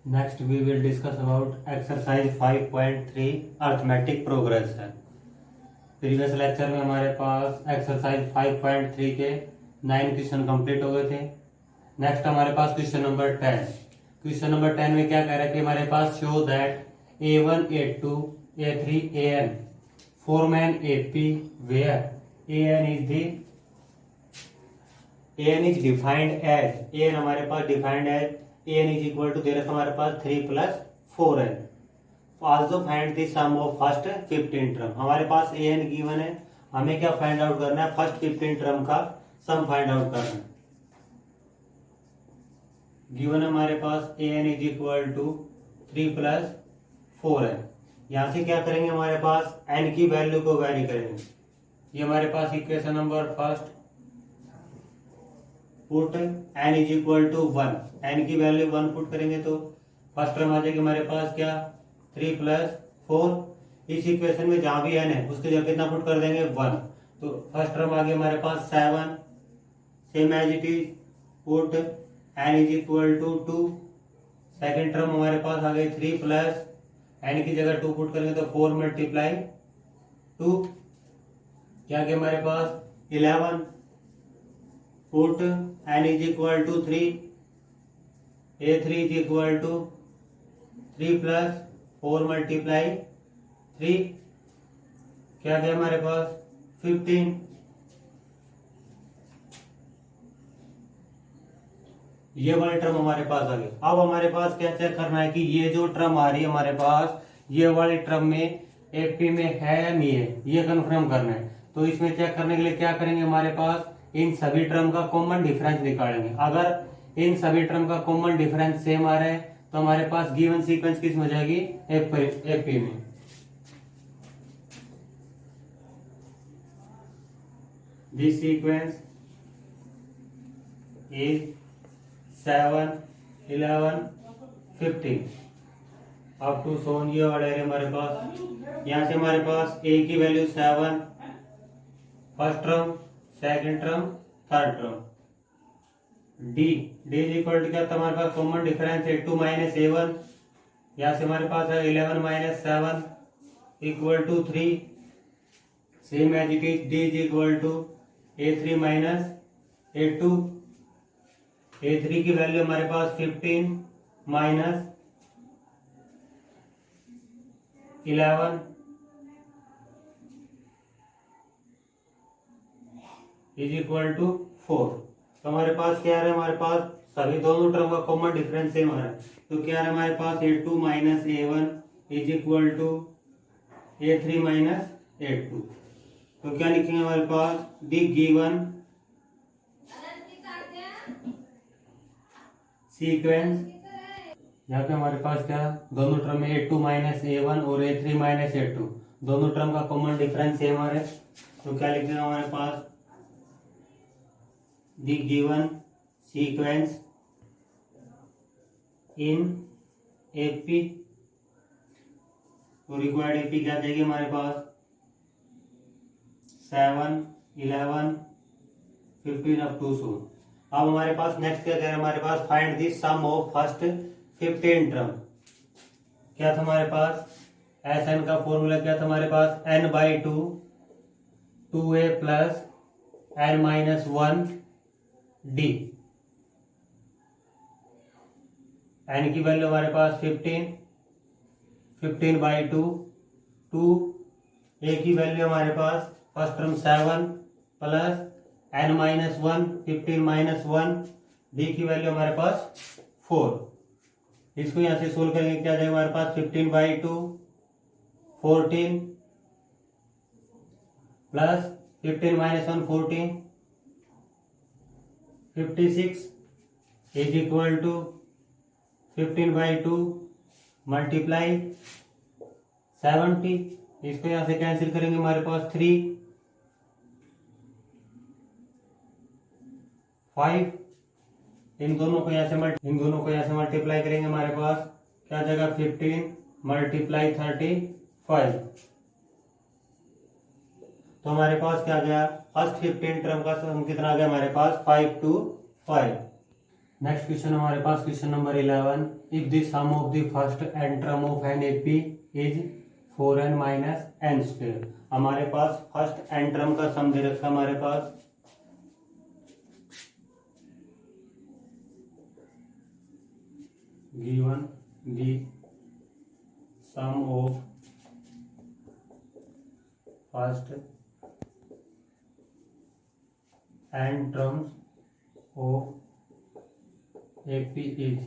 Next we will discuss about exercise 5.3 arithmetic progression. Previous lecture में हमारे पास exercise 5.3 के 9 question complete हो गए थे। नेक्स्ट हमारे पास क्वेश्चन नंबर 10। क्वेश्चन नंबर 10 में क्या कह रहा है कि हमारे पास show that A1 A2 A3 AN form an AP where AN is defined as AN हमारे पास defined as AN is equal to दे रखा हमारे पास 3 + 4n। Also find the sum of first 15 term. हमारे पास AN गिवन है, हमें क्या फाइंड आउट करना है? फर्स्ट 15 टर्म का सम फाइंड आउट करना है। गिवन है हमारे पास AN is equal to 3 + 4n। यहां से क्या करेंगे? हमारे पास n की वैल्यू को वेरी करेंगे। ये हमारे पास equation number first put n is equal to 1, n की वैल्यू 1 पुट करेंगे तो फर्स्ट टर्म आ जाएगी हमारे पास क्या? 3 + 4। इस इक्वेशन में जहां भी n है उसके जगह कितना पुट कर देंगे? 1। तो फर्स्ट टर्म आ गया हमारे पास 7, same as it is put n is equal to 2। Second term हमारे पास आ गई 3 + n की जगह 2 पुट करेंगे तो 4 × 2 क्या गया हमारे पास? 11 put n is equal to 3, A3 is equal to 3 + 4 × 3 क्या गया हमारे पास? 15। ये वाली टर्म हमारे पास आ गई। अब हमारे पास क्या चेक करना है कि ये जो टर्म आ रही है हमारे पास, ये वाली टर्म में एपी में है या नहीं है, ये कंफर्म करना है। तो इसमें चेक करने के लिए क्या करेंगे? हमारे पास इन सभी टर्म का कॉमन डिफरेंस निकालेंगे। अगर इन सभी टर्म का कॉमन डिफरेंस सेम आ रहा है तो हमारे पास गिवन सीक्वेंस किस में हो जाएगी? एपी में। This sequence is 7, 11, 15 up to so on. ये वाला है हमारे पास। यहां से हमारे पास ए की value 7 first term, second term, third term. D is equal to क्या था हमारे पास? Common difference A2 - A1। यहां से हमारे पास है 11 - 7 equal to 3। Same as it is d is equal to A3 - A2। A3 की वैल्यू हमारे पास 15 - 11 इज इक्वल टू 4। तो हमारे पास क्या है? हमारे पास सभी दोनों टर्म का कॉमन डिफरेंस सेम आ रहा है। तो क्या है हमारे पास? A2 - A1 is equal to A3 - A2। तो क्या लिखेंगे हमारे पास? The given sequence. यहाँ पे हमारे पास क्या? दोनों टर्म में A2 - A1 और A3 - A2 दोनों टर्म का कॉमन डिफरेंस सेम आ रहा है। तो क्या लिखेंगे हमारे पास? The given sequence in AP. तो रिक्वायर्ड एपी क्या चाहिए हमारे पास? 7, 11, 15 अप टू सो। अब हमारे पास नेक्स्ट क्या कह रहे हैं? हमारे पास find the sum of first 15 term. क्या था हमारे पास? Sn का फॉर्मूला क्या था हमारे पास? n/2 2a + n - 1 d। n की वैल्यू हमारे पास 15, 15/2 2। a की वैल्यू हमारे पास फर्स्ट टर्म 7 + n - 1 15 - 1 d की वैल्यू हमारे पास 4। इसको यहां से सोल्व करेंगे क्या जाएगा हमारे पास? 15/2 14 + 15 - 1 14 56 इज इक्वल टू 15/2 मल्टीप्लाई 70। इसको यहां से कैंसिल करेंगे हमारे पास 3 5। इन दोनों को यहां से मल्टीप्लाई करेंगे हमारे पास क्या जाएगा? 15 × 35। तो हमारे पास क्या गया? फर्स्ट 15 टर्म का सम कितना आ गया हमारे पास? 5 to 5। नेक्स्ट क्वेश्चन हमारे पास question number 11। If the sum of the first n term of an AP is 4n minus n square. हमारे पास फर्स्ट एन टर्म का सम दे रखा हमारे पास given the sum of first n terms of AP is,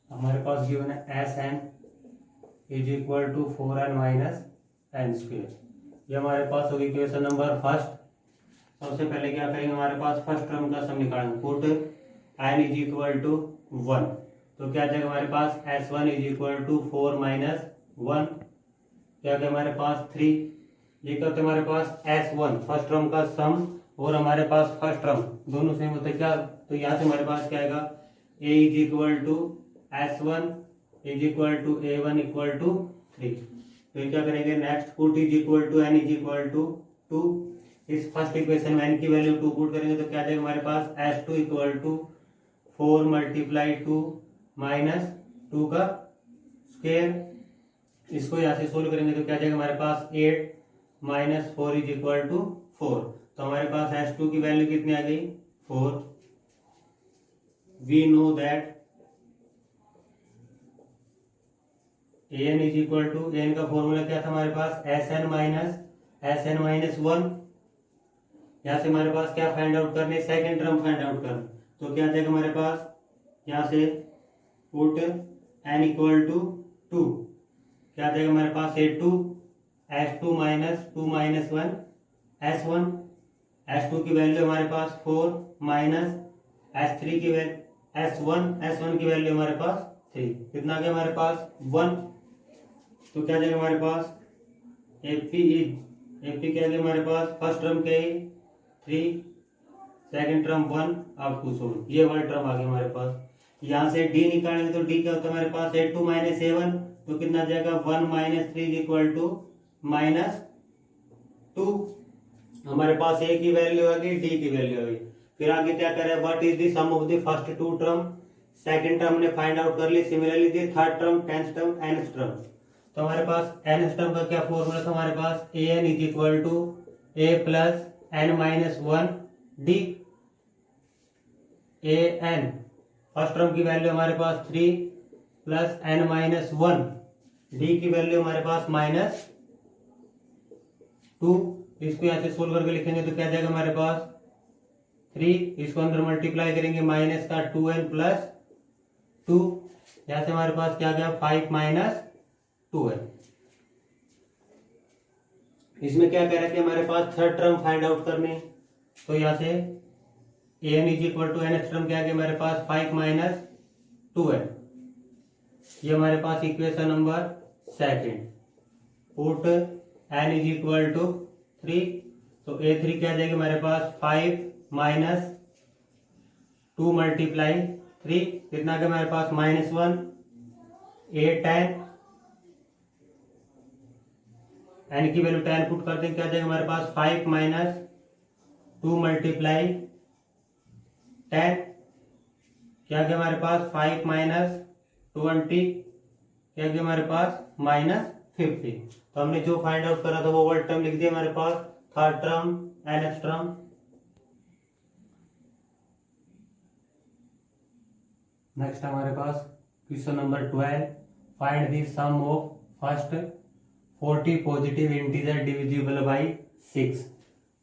हमारे पास given है Sn is equal to 4n minus n square. ये हमारे पास होगी इक्वेशन नंबर फर्स्ट। सबसे पहले क्या करेंगे, हमारे पास फर्स्ट टर्म का सम निकालेंगे। Put n is equal to 1, तो क्या जाएगा हमारे पास S1 is equal to 4 minus 1, क्या क्या हमारे पास 3। ये क्या होता है हमारे पास S1 फर्स्ट टर्म का सम और हमारे पास फर्स्ट टर्म दोनों सेम होते हैं क्या, तो यहाँ से हमारे पास क्या आएगा A is equal to S1 is equal to A1 equal to 3। तो क्या करेंगे next, put is equal to n is equal to 2। इस फर्स्ट इक्वेशन में n की वैल्यू 2 पुट करेंगे तो क्या जाएगा हमारे पास S2 equal to 4 multiply 2 minus 2 का स्क्वायर। इसको यहाँ से सोल्व करेंगे तो क्या जाएगा हमारे पास 8 माइनस 4 इज इक्वल टू 4। तो हमारे पास S2 की वैल्यू कितनी आ गई 4। We know that an is equal to, an का फॉर्मूला क्या था हमारे पास Sn माइनस 1। यहाँ से हमारे पास क्या फाइंड आउट करने, सेकेंड टर्म फाइंड आउट करना। तो क्या जाएगा हमारे पास यहाँ से पुट n इक्वल टू 2, क्या जाएगा हमारे पास A2 S2 minus 2 minus 1 S1। S2 की वैल्यू हमारे पास 4 माइनस S3 की वैल्यू S1 की वैल्यू हमारे पास 3, कितना गया हमारे पास 1। तो क्या जाएगा हमारे पास AP क्या गया हमारे पास फर्स्ट टर्म क्या है 3, सेकेंड टर्म 1 अब टू सोल्व, ये वाला टर्म आ गया हमारे पास। यहाँ से D निकालेंगे तो D क्या होता है हमारे पास A2 माइनस A1, तो कितना जाएगा 1 माइनस 3 इक्वल टू माइनस 2। हमारे पास A की वैल्यू आ गई, D की वैल्यू आ गई। फिर आगे क्या करें, what is the sum of the first two term. Second term ने फाइंड आउट कर ली, similarly the third term, tenth term, nth term. तो हमारे पास nth टर्म का क्या फॉर्मूला था हमारे पास an is equal to a plus n minus 1 d। an first term की वैल्यू हमारे पास 3 प्लस n माइनस 1, d की वैल्यू हमारे पास माइनस 2। इसको यहाँ से सोल्व करके लिखेंगे तो क्या जाएगा हमारे पास 3, इसको अंदर मल्टीप्लाई करेंगे माइनस का 2n प्लस 2, यहाँ से हमारे पास क्या गया 5 माइनस 2n। इसमें क्या कह रहे थे हमारे पास थर्ड टर्म फाइंड आउट करने, तो यहाँ से an is equal to nth term क्या गया हमारे पास 5 माइनस 2n। ये हमारे पास equation number second. Put n is equal to 3, तो a3 क्या जाएगा हमारे पास 5 माइनस 2 मल्टीप्लाई 3, कितना का हमारे पास माइनस 1, 8 n की वैल्यू 10 पुट करते हैं क्या जाएगा हमारे पास 5 माइनस 2 मल्टीप्लाई 10, क्या गया हमारे पास 5 माइनस 20, क्या गया हमारे पास माइनस 50। तो हमने जो फाइंड आउट करा था वो वर्ड टर्म लिख दिया हमारे पास, third term, nth term. Next हमारे पास question number 12, find the sum of first 40 positive integer divisible by 6।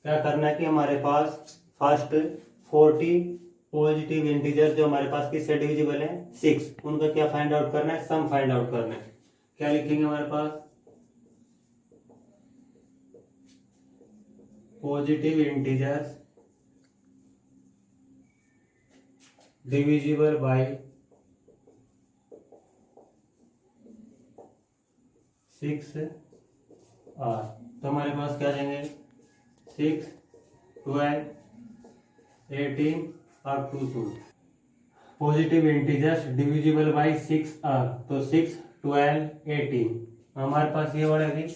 क्या करना है कि हमारे पास फर्स्ट 40 पॉजिटिव इंटीजर जो हमारे पास किससे डिविजिबल है 6, उनका क्या फाइंड आउट करना है, सम फाइंड आउट करना है। क्या लिखेंगे हमारे पास positive integers divisible by 6 are. तो हमारे पास क्या देंगे 6, 12, 18 और 2 positive integers divisible by 6 are, तो 6, 12, 18। हमारे पास ये वर्ड है,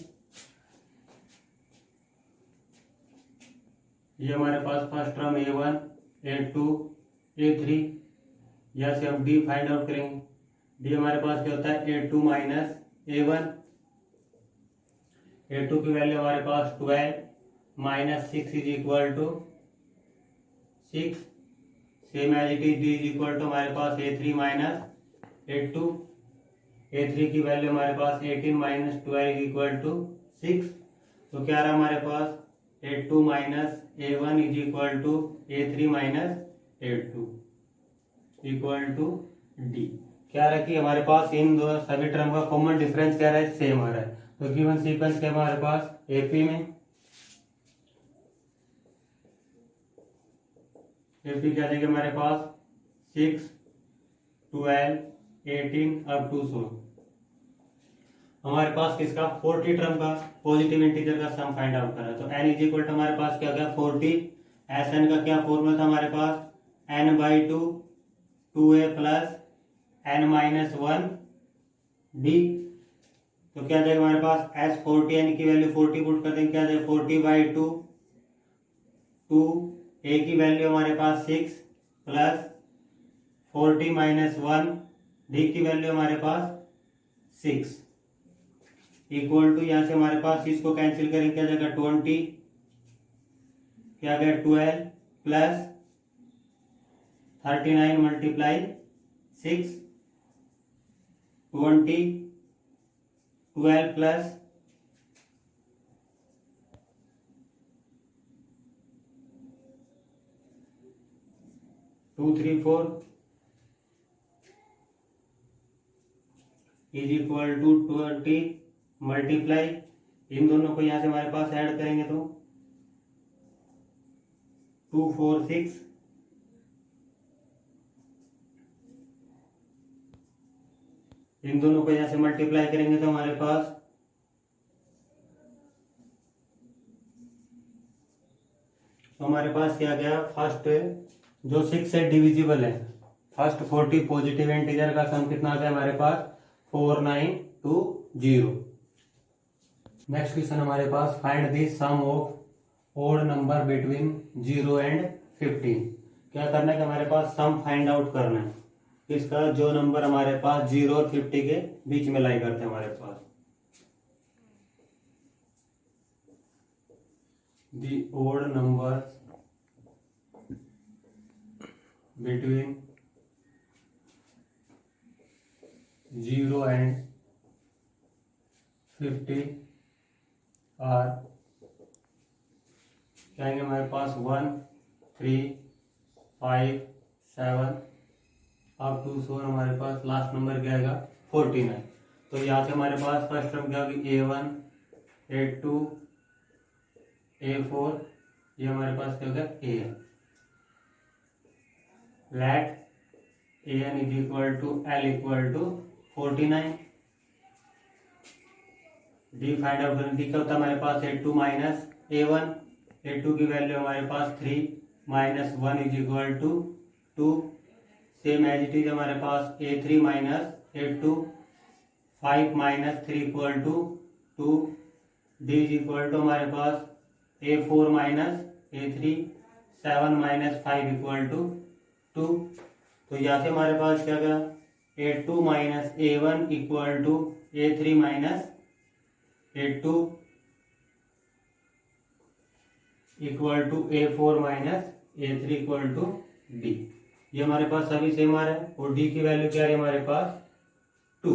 ये हमारे पास first term A1, A2, A3, यहाँ से हम डी फाइंड आउट करेंगे। डी हमारे पास क्या होता है A2 माइनस A1। A2 की वैल्यू हमारे पास 12 minus 6 is equal to 6। Same as it is d is equal to हमारे पास A3 माइनस A2। A3 की वैल्यू हमारे पास 18 माइनस 12 इज इक्वल टू 6। तो क्या रहा हमारे पास A2 minus A1 is equal to A3 minus A2 equal to d. क्या रहा कि हमारे पास इन दो सभी टर्म का कॉमन डिफरेंस क्या रहा है, सेम आ रहा है। तो गिवन सीक्वेंस क्या हमारे पास एपी में एपी क्या देंगे हमारे पास 6, 12, 18 अप टू 16। हमारे पास किसका 40 टर्म का पॉजिटिव इंटीजर का सम फाइंड आउट करा। तो n इज इक्वल टू हमारे पास क्या गया 40। Sn का क्या फॉर्मूला था हमारे पास n/2 2a plus n minus 1 d। तो क्या जाएगा हमारे पास S40 n की वैल्यू 40 पुट कर देंगे, क्या जाएगा 40/2 2 a की वैल्यू हमारे पास 6 प्लस 40 माइनस 1 d की वैल्यू हमारे पास 6 इक्वल टू यहाँ से हमारे पास इसको कैंसिल करेंगे, क्या जाएगा 20 क्या गया 12 plus 39 multiply 6 20 12 plus 2 3 4 is equal to 20 multiply, इन दोनों को यहां से हमारे पास ऐड करेंगे तो 2 4 6 इन दोनों को यहां से मल्टीप्लाई करेंगे तो हमारे पास क्या गया फर्स्ट जो 6 से डिविजिबल है, फर्स्ट 40 पॉजिटिव इंटीजर का सम कितना आ गया हमारे पास 4920। नेक्स्ट क्वेश्चन हमारे पास find the sum of odd number between 0 and 15। क्या करना है कि हमारे पास सम फाइंड आउट करना है इसका जो नंबर हमारे पास 0 और 50 के बीच में लाई करते हैं हमारे पास। The odd number between 0 and 50 और क्या आएंगे हमारे पास 1 3 5 7 अप टू 4। हमारे पास लास्ट नंबर क्या आएगा 49। तो यहाँ से हमारे पास फर्स्ट टर्म क्या होगी A1 A2 A4, ये हमारे पास क्या होगा A है। Let AN is equal to L equal to 49। D find out करने क्या होता है हमारे पास A2 माइनस A1। A2 की वैल्यू हमारे पास 3 minus 1 is equal to 2। Same as it is हमारे पास A3 minus A2 5 minus 3 equal to 2। D is equal to हमारे पास A4 minus A3 7 minus 5 equal to 2। तो यहाँ से हमारे पास क्या गया A2 minus A1 equal to A3 minus A2 equal to A4 minus A3 equal to D। ये हमारे पास सभी सेम आ रहा है और D की वैल्यू क्या है हमारे पास 2।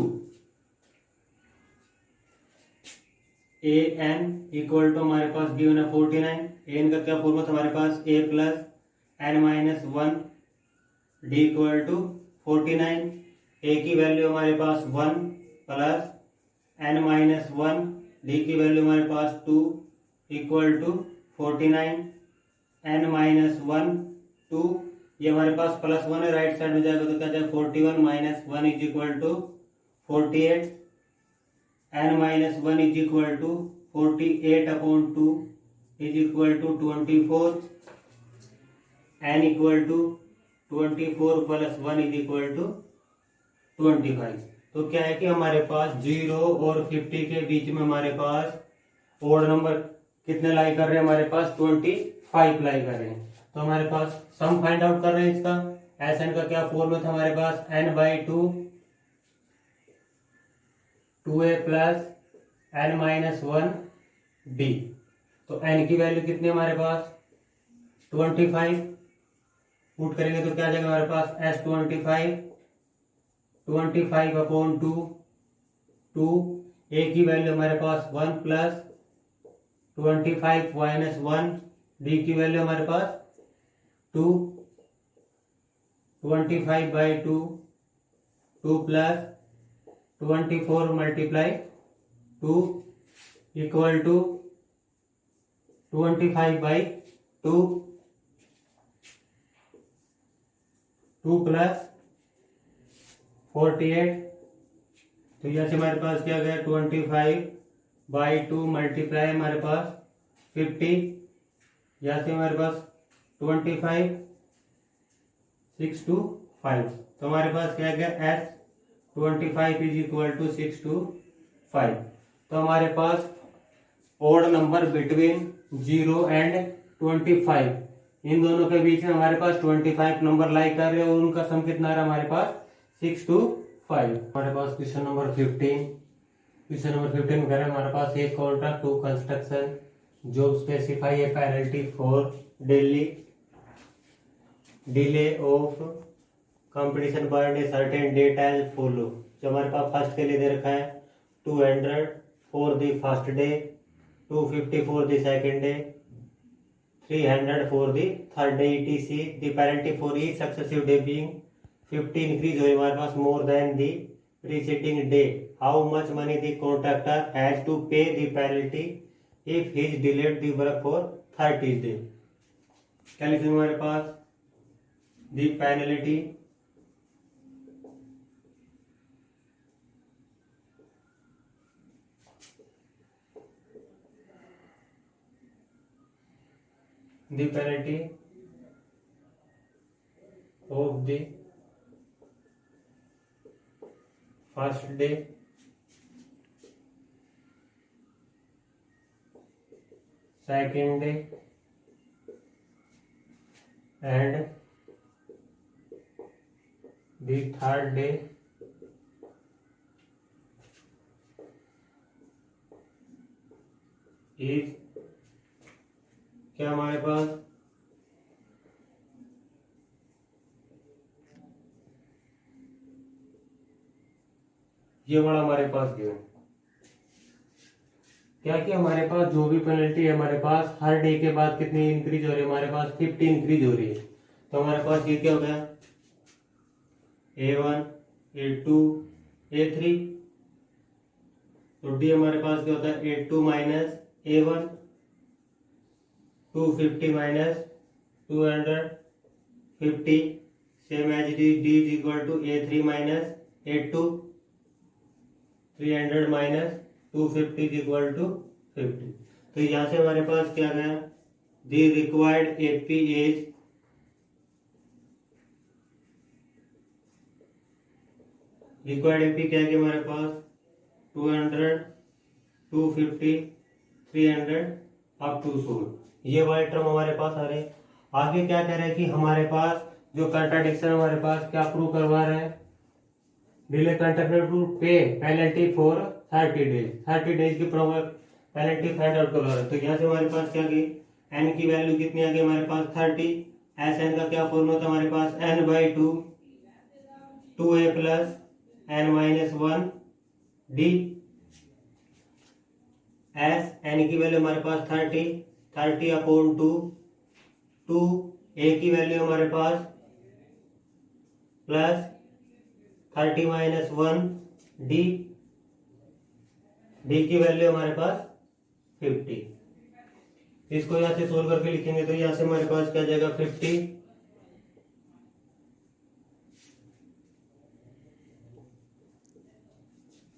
AN इक्वल टू हमारे पास गिवन है 49। AN का क्या फॉर्मूला था हमारे पास A plus N minus 1 D equal to 49। A की वैल्यू हमारे पास 1 प्लस N माइनस 1 D की वैल्यू हमारे पास 2 इक्वल टू 49। N माइनस 1 2, ये हमारे पास प्लस 1 है राइट साइड में जाएगा तो क्या जाएगा 41 minus 1 is equal to 48। N minus 1 is equal to 48 upon 2 is equal to 24। N equal to 24 plus 1 is equal to 25। तो क्या है कि हमारे पास 0 और 50 के बीच में हमारे पास ओड नंबर कितने लाई कर रहे हैं हमारे पास 25 लाई कर रहे हैं। तो हमारे पास सम फाइंड आउट कर रहे हैं इसका एस एन का क्या फॉर्मूला था हमारे पास, n/2 2a plus n-1 d। तो n की वैल्यू कितनी है हमारे पास 25, पुट करेंगे तो क्या आ जाएगा हमारे पास S25 25/2, 2 a की वैल्यू हमारे पास 1 प्लस 25 माइनस 1, d की वैल्यू हमारे पास 2 25/2, 2 plus 24 multiply 2 equal to 25/2, 2 plus 48। तो यहाँ से हमारे पास क्या गया 25/2 मल्टीप्लाई हमारे पास 50, यहाँ से हमारे पास 25 6 to 5। तो हमारे पास क्या गया S25 is equal to 6 to 5। तो हमारे पास ओड नंबर बिटवीन 0 एंड 25, इन दोनों के बीच में हमारे पास 25 नंबर लाई कर रहे हैं और उनका सम कितना रहा हमारे पास 6 to 5। हमारे पास क्वेश्चन नंबर 15, क्वेश्चन नंबर 15 में कह रहे हैं हमारे पास एक कॉन्ट्रैक्ट टू कंस्ट्रक्शन जो specify a penalty for daily delay of competition by a certain date as follow. जो हमारे पास फर्स्ट के लिए दे रखा है 200 for the first day, 250 for the second day, 300 for the third day etc। The penalty for each successive day being 50 increase हो हमारे पास more than the preceding day. How much money the contractor has to pay the penalty if he is delayed the work for 30 day. क्या लिखेंगे हमारे पास the penalty of the first day, second day and the third day is क्या हमारे पास ये वाला हमारे पास गिवन क्या कि हमारे पास जो भी पेनल्टी है हमारे पास हर डे के बाद कितनी इंक्रीज हो रही है हमारे पास 50 इंक्रीज हो रही है। तो हमारे पास ये क्या हो गया A1 A2 A3। तो डी हमारे पास क्या होता है A2 minus A1, 250 minus 250 same as D is equal to A3 minus A2, 300 minus 250 is equal to 50। तो यहाँ से हमारे पास क्या गया the required AP is required AP क्या है हमारे पास 200 250 300 अप टू 100। ये वाले टर्म हमारे पास आ रहे हैं। आगे क्या कह रहे हैं कि हमारे पास जो कंट्राडिक्शन हमारे पास क्या प्रूव करवा रहे हैं डिले कंट्रैक्टर टू पे पेनल्टी फॉर 30 डेज, 30 डेज की पेनल्टी फाइंड आउट करवा रहे हैं। तो यहाँ से हमारे पास क्या गई एन की वैल्यू कितनी आ गई हमारे पास 30। एस एन का क्या फॉर्मूला था हमारे पास n/2 2a plus n-1 d। S N की वैल्यू हमारे पास 30/2, 2 a की वैल्यू हमारे पास प्लस 30-1 d, d की वैल्यू हमारे पास 50। इसको यहाँ से सोल्व करके लिखेंगे तो यहाँ से हमारे पास क्या जाएगा 50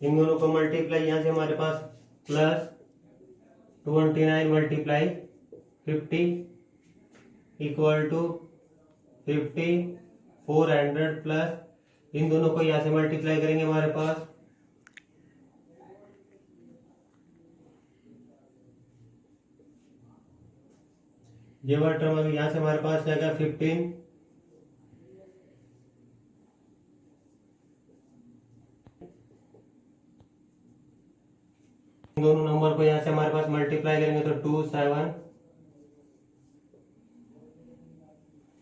इन दोनों को मल्टीप्लाई यहाँ से हमारे पास plus 29 multiply 50 equal to 50 400 plus इन दोनों को यहाँ से मल्टीप्लाई करेंगे हमारे पास ये वाला टर्म यहाँ से हमारे पास क्या 15 दोनों नंबर को यहाँ से हमारे पास मल्टीप्लाई करेंगे तो 2 7,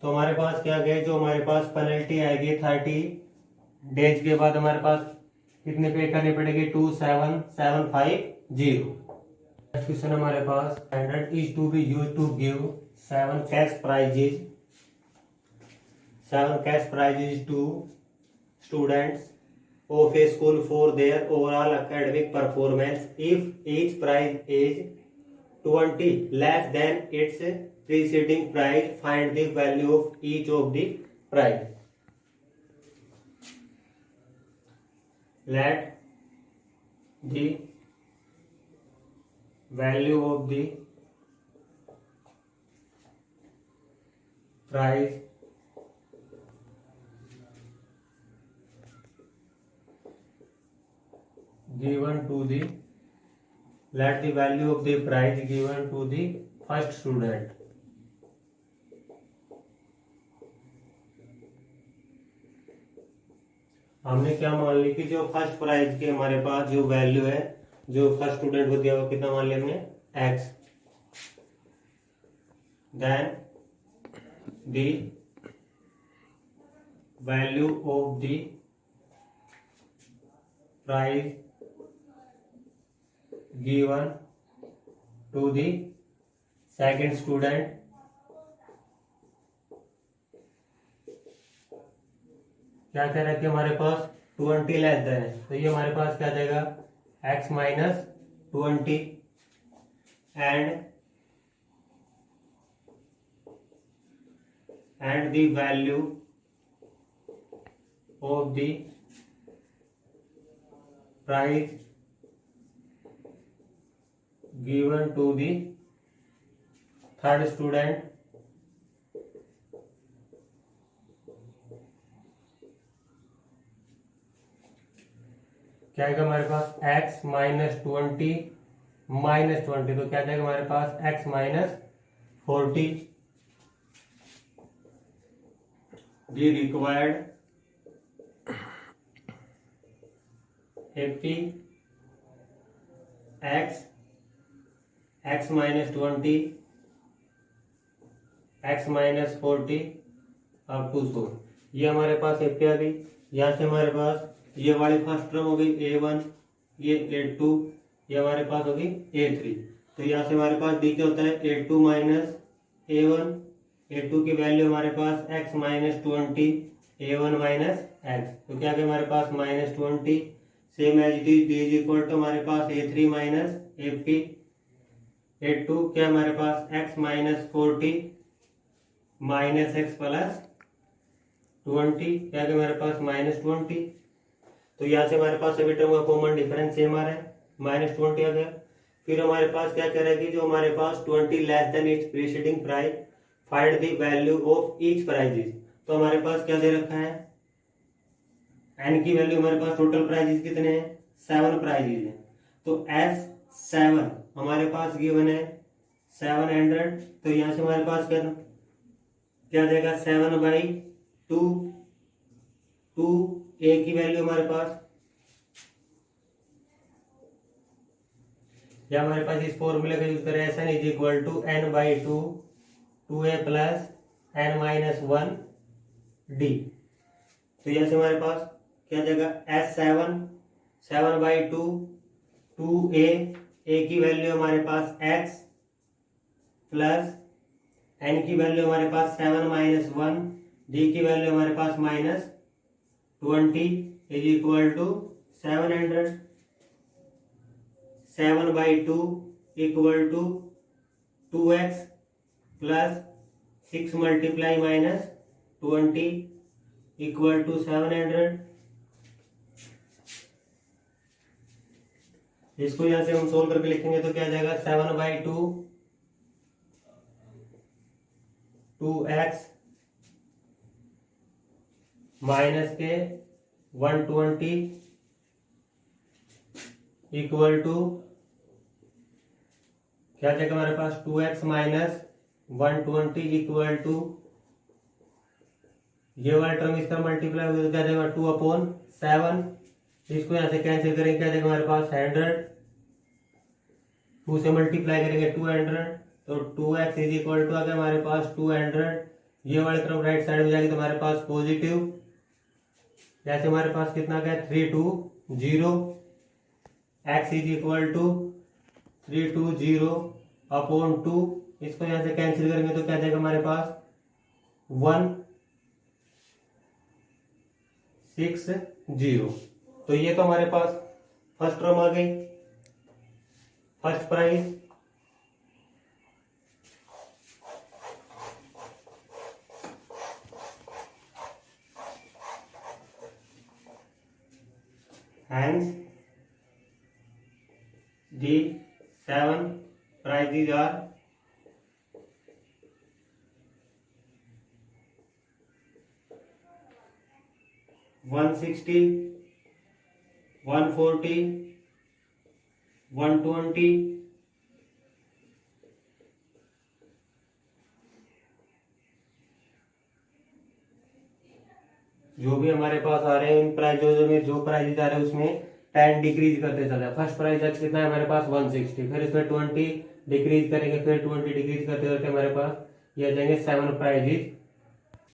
तो हमारे पास क्या गए, जो हमारे पास पेनल्टी आएगी 30 डेज के बाद हमारे पास कितने पे करनी पड़ेगी, 27750। क्वेश्चन हमारे पास standard is to be use to give 7 cash prizes to students of a school for their overall academic performance. If each prize is 20 less than its preceding prize, find the value of each of the prize. Let the value of the prize given to the first student. हमने क्या मान ली कि जो first prize के हमारे पास जो value है, जो फर्स्ट स्टूडेंट को दिया हुआ कितना मान लिया हमने, x, then the value of the prize given to the second student, क्या कह रहा है कि हमारे पास 20 लेस देन है, तो ये हमारे पास क्या जाएगा, x minus 20 and the value of the prize given to the third student, क्या आएगा हमारे पास, x माइनस 20 माइनस 20, तो क्या जाएगा हमारे पास x minus 40। The required AP x minus 20 x minus 40 अब टू 100, ये हमारे पास एपी आ गई। यहाँ से हमारे पास ये वाली फर्स्ट टर्म हो गई A1, ये A2, ये हमारे पास होगी A3, तो यहाँ से हमारे पास डी क्या होता है, A2 माइनस A1, A2 की वैल्यू हमारे पास x minus 20, A1 minus x, तो क्या है हमारे पास minus 20, same as it is, d is equal to हमारे पास A3 माइनस AP, A2 क्या हमारे पास x minus 40 minus x plus 20, क्या है हमारे पास माइनस 20, तो यहाँ से हमारे पास सभी टर्म का कॉमन डिफरेंस सेम आ रहा है, माइनस 20 आ गया। फिर हमारे पास क्या कह रहा है कि जो हमारे पास 20 less than its preceding price, find the value of each prices, तो हमारे पास क्या दे रखा है, n की वैल्यू हमारे पास टोटल प्राइजेस कितने हैं, 7 प्राइजेस हैं, तो S7 हमारे पास गिवन है 700, तो यहाँ से हमारे पास क्या जाएगा 7/2, 2 a की वैल्यू हमारे पास, या हमारे पास इस फॉर्मूले का यूज करें, SN is equal to n/2 2a plus n minus 1 d, तो यहाँ से हमारे पास क्या जाएगा S7 7/2 2a, a की वैल्यू हमारे पास x प्लस n की वैल्यू हमारे पास 7 माइनस 1, d की वैल्यू हमारे पास minus 20 is equal to 700, 7/2 equal to 2x plus 6 multiply minus 20 equal to 700। इसको यहां से हम सोल्व करके लिखेंगे तो क्या जाएगा 7/2 2x माइनस के 120 इक्वल टू क्या जाएगा हमारे पास 2x माइनस 120 इक्वल टू, ये वाला टर्म इस तरह मल्टीप्लाई होगा तो क्या जाएगा 2/7, इसको यहां से कैंसिल करेंगे क्या जाएगा हमारे पास 100 2 से मल्टीप्लाई करेंगे 200, तो 2x इज इक्वल टू आ गया हमारे पास 200। ये वाली तरफ राइट साइड में जाएगी तो हमारे पास पॉजिटिव, जैसे हमारे पास कितना गया 320, x is equal to 320 upon 2, इसको यहां से कैंसिल करेंगे तो क्या जाएगा हमारे पास 160। तो ये तो हमारे पास फर्स्ट टर्म आ गई, first price. Hence, the 7 prizes are 160, 140, 120, जो भी हमारे पास आ रहे हैं इन प्राइजों में, जो प्राइजेज आ रहे हैं उसमें 10 डिक्रीज करते चल रहा है। फर्स्ट प्राइस कितना है हमारे पास 160, फिर इसमें 20 डिक्रीज करेंगे, फिर 20 डिक्रीज करते करते हमारे पास ये आ जाएंगे 7 प्राइजेज